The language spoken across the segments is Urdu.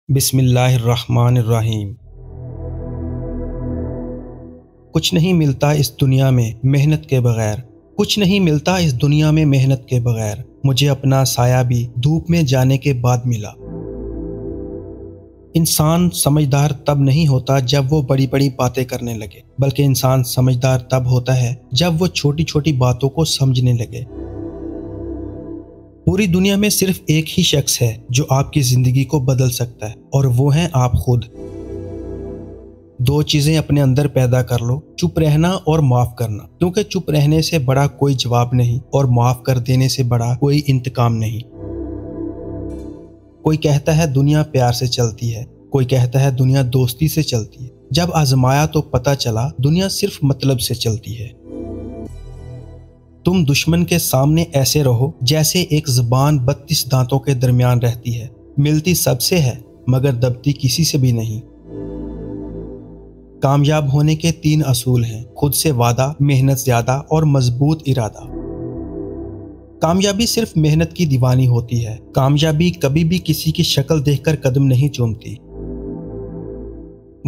بسم اللہ الرحمن الرحیم۔ کچھ نہیں ملتا اس دنیا میں محنت کے بغیر، کچھ نہیں ملتا اس دنیا میں محنت کے بغیر، مجھے اپنا سایہ بھی دھوپ میں جانے کے بعد ملا۔ انسان سمجھدار تب نہیں ہوتا جب وہ بڑی بڑی باتیں کرنے لگے، بلکہ انسان سمجھدار تب ہوتا ہے جب وہ چھوٹی چھوٹی باتوں کو سمجھنے لگے۔ پوری دنیا میں صرف ایک ہی شخص ہے جو آپ کی زندگی کو بدل سکتا ہے، اور وہ ہیں آپ خود۔ دو چیزیں اپنے اندر پیدا کر لو، چپ رہنا اور معاف کرنا، کیونکہ چپ رہنے سے بڑا کوئی جواب نہیں اور معاف کر دینے سے بڑا کوئی انتقام نہیں۔ کوئی کہتا ہے دنیا پیار سے چلتی ہے، کوئی کہتا ہے دنیا دوستی سے چلتی ہے۔ جب آزمایا تو پتہ چلا دنیا صرف مطلب سے چلتی ہے۔ تم دشمن کے سامنے ایسے رہو جیسے ایک زبان 32 دانتوں کے درمیان رہتی ہے، ملتی سب سے ہے مگر دبتی کسی سے بھی نہیں۔ کامیاب ہونے کے 3 اصول ہیں: خود سے وعدہ، محنت زیادہ اور مضبوط ارادہ۔ کامیابی صرف محنت کی دیوانی ہوتی ہے۔ کامیابی کبھی بھی کسی کی شکل دیکھ کر قدم نہیں چومتی۔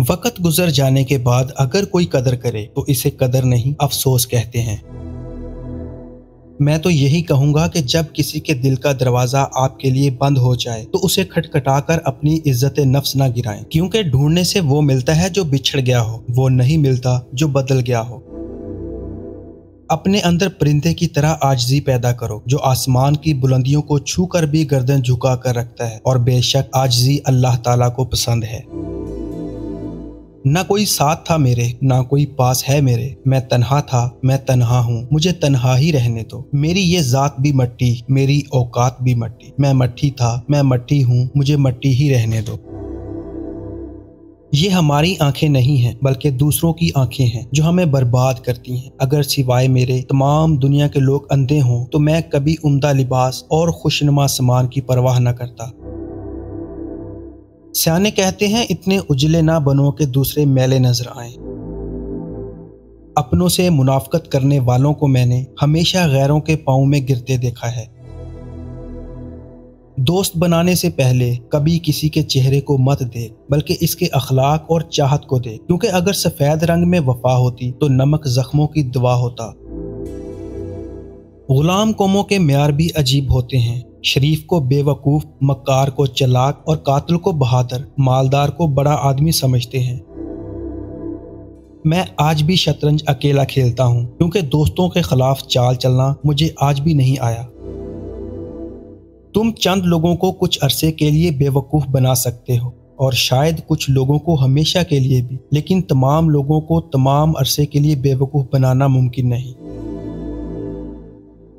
وقت گزر جانے کے بعد اگر کوئی قدر کرے تو اسے قدر نہیں، افسوس کہتے ہیں۔ میں تو یہی کہوں گا کہ جب کسی کے دل کا دروازہ آپ کے لیے بند ہو جائے تو اسے کھٹکھٹا کر اپنی عزت نفس نہ گرائیں، کیونکہ ڈھونڈنے سے وہ ملتا ہے جو بچھڑ گیا ہو، وہ نہیں ملتا جو بدل گیا ہو۔ اپنے اندر پرندے کی طرح عاجزی پیدا کرو، جو آسمان کی بلندیوں کو چھو کر بھی گردن جھکا کر رکھتا ہے، اور بے شک عاجزی اللہ تعالیٰ کو پسند ہے۔ نہ کوئی ساتھ تھا میرے، نہ کوئی پاس ہے میرے، میں تنہا تھا، میں تنہا ہوں، مجھے تنہا ہی رہنے دو۔ میری یہ ذات بھی مٹی، میری اوقات بھی مٹی، میں مٹی تھا، میں مٹی ہوں، مجھے مٹی ہی رہنے دو۔ یہ ہماری آنکھیں نہیں ہیں بلکہ دوسروں کی آنکھیں ہیں جو ہمیں برباد کرتی ہیں۔ اگر سوائے میرے تمام دنیا کے لوگ اندھے ہوں تو میں کبھی عمدہ لباس اور خوشنما سامان کی پرواہ نہ کرتا۔ سیانے کہتے ہیں اتنے اجلے نہ بنو کہ دوسرے میلے نظر آئیں۔ اپنوں سے منافقت کرنے والوں کو میں نے ہمیشہ غیروں کے پاؤں میں گرتے دیکھا ہے۔ دوست بنانے سے پہلے کبھی کسی کے چہرے کو مت دیکھ، بلکہ اس کے اخلاق اور چاہت کو دیکھ، کیونکہ اگر سفید رنگ میں وفا ہوتی تو نمک زخموں کی دوا ہوتا۔ غلام قوموں کے معیار بھی عجیب ہوتے ہیں۔ شریف کو بے وقوف، مکار کو چلاک اور قاتل کو بہادر، مالدار کو بڑا آدمی سمجھتے ہیں۔ میں آج بھی شطرنج اکیلا کھیلتا ہوں، کیونکہ دوستوں کے خلاف چال چلنا مجھے آج بھی نہیں آیا۔ تم چند لوگوں کو کچھ عرصے کے لیے بے وقوف بنا سکتے ہو، اور شاید کچھ لوگوں کو ہمیشہ کے لیے بھی، لیکن تمام لوگوں کو تمام عرصے کے لیے بے وقوف بنانا ممکن نہیں۔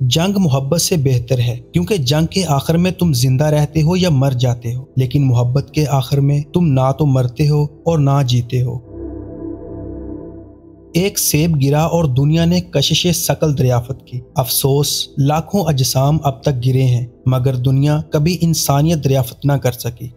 جنگ محبت سے بہتر ہے، کیونکہ جنگ کے آخر میں تم زندہ رہتے ہو یا مر جاتے ہو، لیکن محبت کے آخر میں تم نہ تو مرتے ہو اور نہ جیتے ہو۔ ایک سیب گرا اور دنیا نے کشش ثقل دریافت کی۔ افسوس، لاکھوں اجسام اب تک گرے ہیں مگر دنیا کبھی انسانیت دریافت نہ کر سکی۔